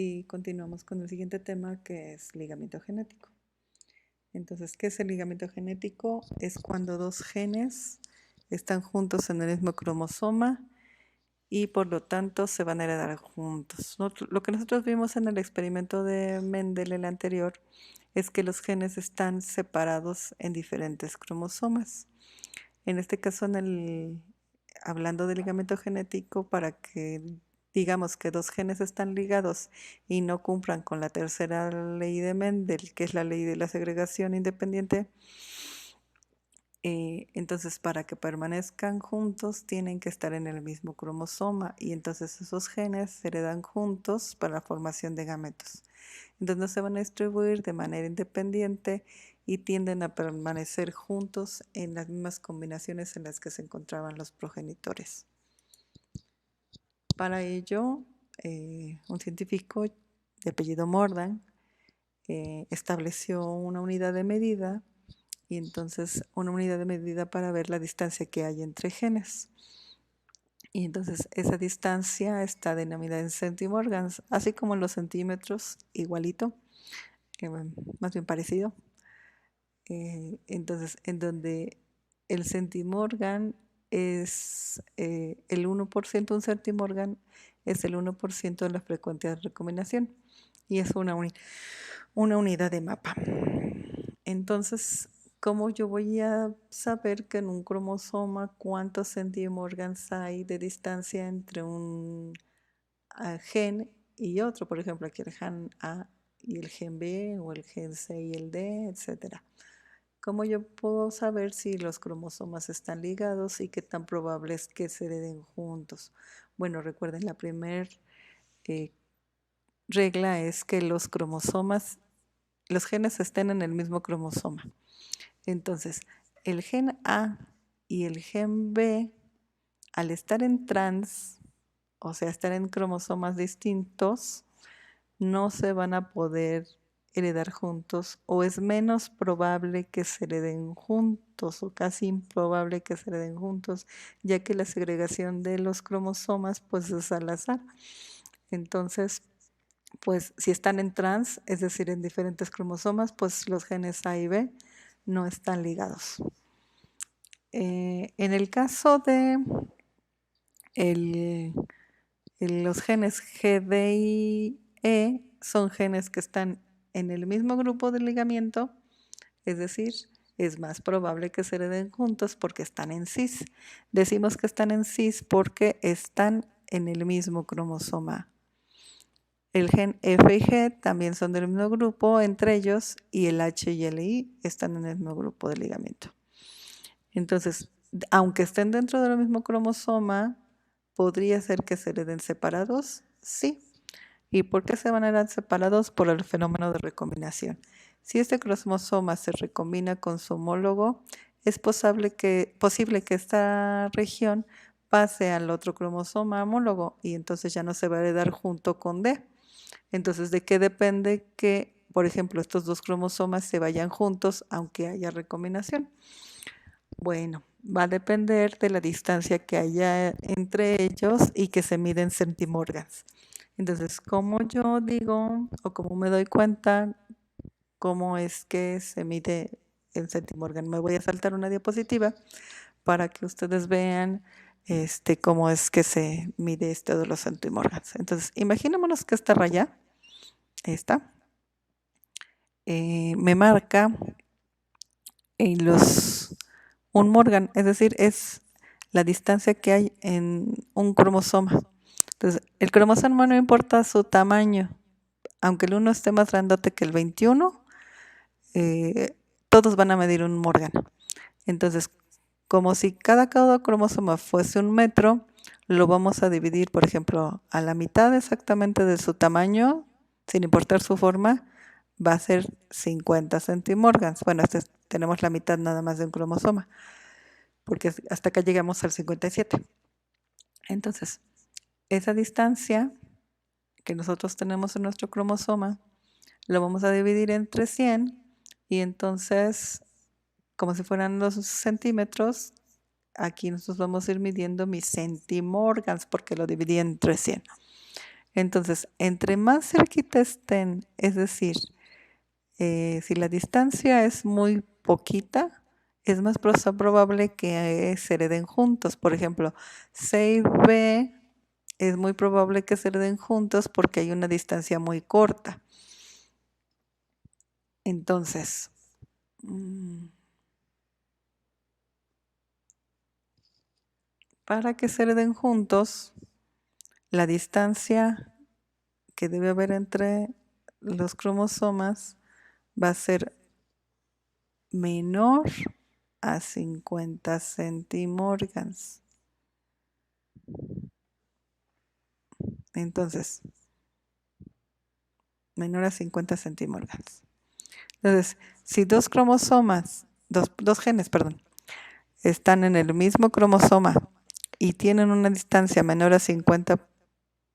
Y continuamos con el siguiente tema, que es ligamiento genético. Entonces, ¿qué es el ligamiento genético? Es cuando dos genes están juntos en el mismo cromosoma y por lo tanto se van a heredar juntos. Lo que nosotros vimos en el experimento de Mendel, el anterior, es que los genes están separados en diferentes cromosomas. En este caso, hablando de ligamento genético, para que digamos que dos genes están ligados y no cumplan con la tercera ley de Mendel, que es la ley de la segregación independiente, entonces para que permanezcan juntos tienen que estar en el mismo cromosoma y entonces esos genes se heredan juntos para la formación de gametos. Entonces no se van a distribuir de manera independiente y tienden a permanecer juntos en las mismas combinaciones en las que se encontraban los progenitores. Para ello, un científico de apellido Mordan estableció una unidad de medida y entonces una unidad de medida para ver la distancia que hay entre genes. Y entonces esa distancia está denominada en centimorgans, así como en los centímetros, igualito, más bien parecido. Entonces, en donde el centimorgan es el 1%, un centimorgan es el 1% de la frecuencia de recombinación y es una unidad de mapa. Entonces, ¿cómo yo voy a saber que en un cromosoma cuántos centimorgans hay de distancia entre un gen y otro? Por ejemplo, aquí el gen A y el gen B, o el gen C y el D, etcétera. ¿Cómo yo puedo saber si los cromosomas están ligados y qué tan probable es que se hereden juntos? Bueno, recuerden, la primera regla es que los genes estén en el mismo cromosoma. Entonces, el gen A y el gen B, al estar en trans, o sea, estar en cromosomas distintos, no se van a poder heredar juntos, o es menos probable que se hereden juntos, o casi improbable que se hereden juntos, ya que la segregación de los cromosomas pues es al azar. Entonces, pues si están en trans, es decir, en diferentes cromosomas, pues los genes A y B no están ligados. En el caso de los genes G, D y E, son genes que están en el mismo grupo de ligamiento, es decir, es más probable que se hereden juntos porque están en cis. Decimos que están en cis porque están en el mismo cromosoma. El gen F y G también son del mismo grupo entre ellos y el H y el I están en el mismo grupo de ligamiento. Entonces, aunque estén dentro del mismo cromosoma, ¿podría ser que se hereden separados? Sí. ¿Y por qué se van a heredar separados? Por el fenómeno de recombinación. Si este cromosoma se recombina con su homólogo, es posible que esta región pase al otro cromosoma homólogo y entonces ya no se va a heredar junto con D. Entonces, ¿de qué depende que, por ejemplo, estos dos cromosomas se vayan juntos aunque haya recombinación? Bueno, va a depender de la distancia que haya entre ellos y que se mide en centimorgans. Entonces, ¿cómo yo digo o cómo me doy cuenta cómo es que se mide en centimorgan? Me voy a saltar una diapositiva para que ustedes vean cómo es que se mide esto de los centimorgans. Entonces, imaginémonos que esta raya, esta, me marca un morgan, es decir, es la distancia que hay en un cromosoma. Entonces, el cromosoma no importa su tamaño, aunque el 1 esté más grandote que el 21, todos van a medir un morgan. Entonces, como si cada cromosoma fuese 1 metro, lo vamos a dividir, por ejemplo, a la mitad exactamente de su tamaño, sin importar su forma, va a ser 50 centimorgans. Bueno, tenemos la mitad nada más de un cromosoma, porque hasta acá llegamos al 57. Entonces, esa distancia que nosotros tenemos en nuestro cromosoma, lo vamos a dividir entre 100 y entonces, como si fueran los centímetros, aquí nosotros vamos a ir midiendo mis centimorgans porque lo dividí entre 100. Entonces, entre más cerquita estén, es decir, si la distancia es muy poquita, es más probable que se hereden juntos. Por ejemplo, C y B es muy probable que se hereden juntos porque hay una distancia muy corta. Entonces, para que se hereden juntos, la distancia que debe haber entre los cromosomas va a ser menor a 50 centimorgans. Entonces, menor a 50 centimorgans. Entonces, si dos genes, están en el mismo cromosoma y tienen una distancia menor a 50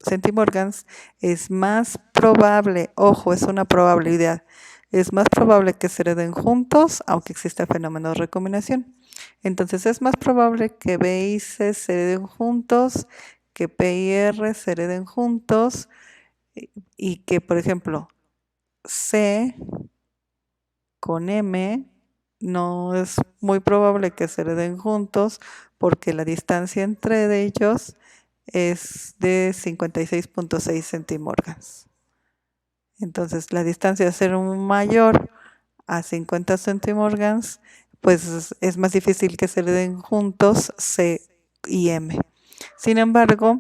centimorgans, es más probable, ojo, es una probabilidad, es más probable que se hereden juntos, aunque exista fenómeno de recombinación. Entonces es más probable que B y C se hereden juntos, que P y R se hereden juntos, y que, por ejemplo, C con M no es muy probable que se hereden juntos porque la distancia entre ellos es de 56.6 centimorgans. Entonces, la distancia de ser mayor a 50 centimorgans, pues es más difícil que se hereden juntos C y M. Sin embargo,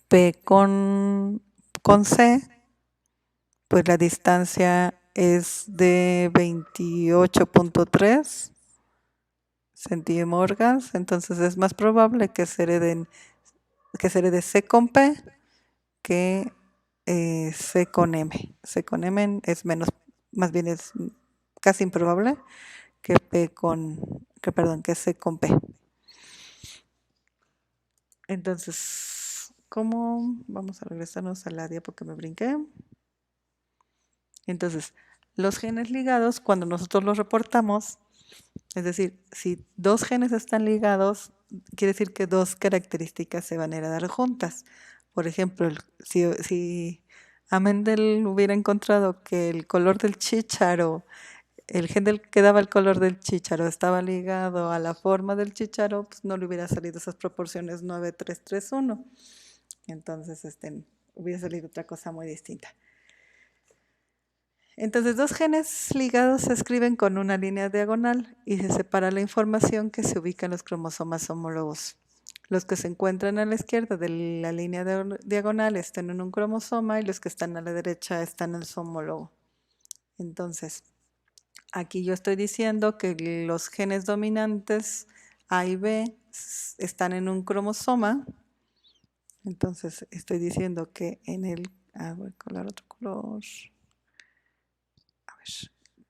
P con C, pues la distancia es de 28.3 centimorgans, entonces es más probable que se herede C con P que C con M. C con M es menos, más bien es casi improbable que que C con P. Entonces, ¿cómo? Vamos a regresarnos a la diapo que me brinqué. Entonces, los genes ligados, cuando nosotros los reportamos, es decir, si dos genes están ligados, quiere decir que dos características se van a heredar juntas. Por ejemplo, si a Mendel hubiera encontrado que el color del chícharo, el gen que daba el color del chícharo estaba ligado a la forma del chícharo, pues no le hubiera salido esas proporciones 9:3:3:1. Entonces, hubiera salido otra cosa muy distinta. Entonces, dos genes ligados se escriben con una línea diagonal y se separa la información que se ubica en los cromosomas homólogos. Los que se encuentran a la izquierda de la línea diagonal están en un cromosoma y los que están a la derecha están en su homólogo. Entonces, aquí yo estoy diciendo que los genes dominantes A y B están en un cromosoma. Entonces, estoy diciendo que en el... voy a colar otro color.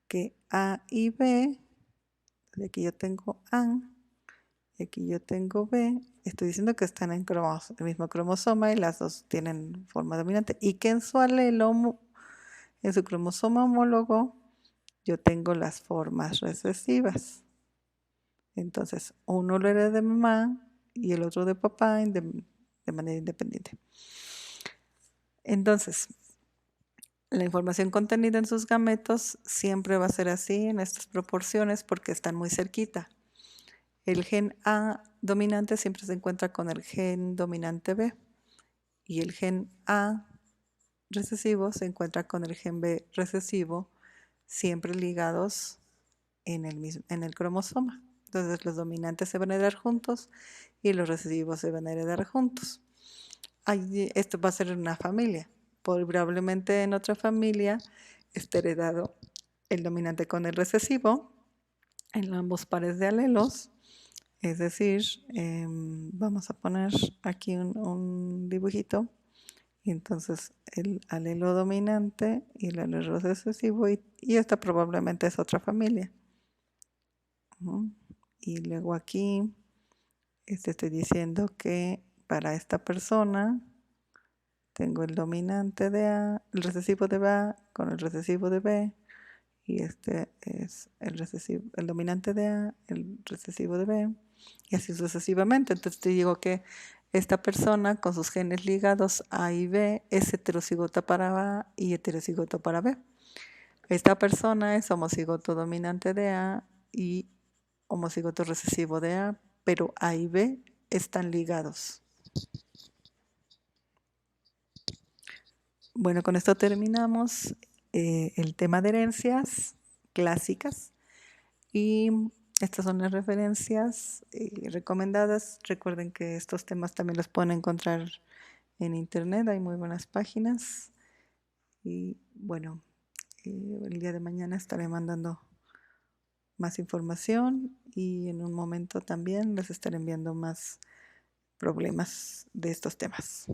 Que A y B, de aquí yo tengo A, y aquí yo tengo B, estoy diciendo que están en el mismo cromosoma y las dos tienen forma dominante, y que en su alelo, en su cromosoma homólogo, yo tengo las formas recesivas. Entonces, uno lo hereda de mamá y el otro de papá de manera independiente. Entonces, la información contenida en sus gametos siempre va a ser así en estas proporciones porque están muy cerquita. El gen A dominante siempre se encuentra con el gen dominante B y el gen A recesivo se encuentra con el gen B recesivo, siempre ligados en el cromosoma. Entonces los dominantes se van a heredar juntos y los recesivos se van a heredar juntos. Esto va a ser una familia. Probablemente en otra familia esté heredado el dominante con el recesivo en ambos pares de alelos. Es decir, vamos a poner aquí un dibujito y entonces el alelo dominante y el alelo recesivo y esta probablemente es otra familia. Y luego aquí estoy diciendo que para esta persona tengo el dominante de A, el recesivo de A con el recesivo de B, y este es el dominante de A, el recesivo de B, y así sucesivamente. Entonces te digo que Esta persona con sus genes ligados A y B es heterocigota para A y heterocigota para B. Esta persona es homocigoto dominante de A y homocigoto recesivo de A, pero A y B están ligados. Bueno, con esto terminamos el tema de herencias clásicas y estas son las referencias recomendadas. Recuerden que estos temas también los pueden encontrar en internet, hay muy buenas páginas y bueno, el día de mañana estaré mandando más información y en un momento también les estaré enviando más problemas de estos temas.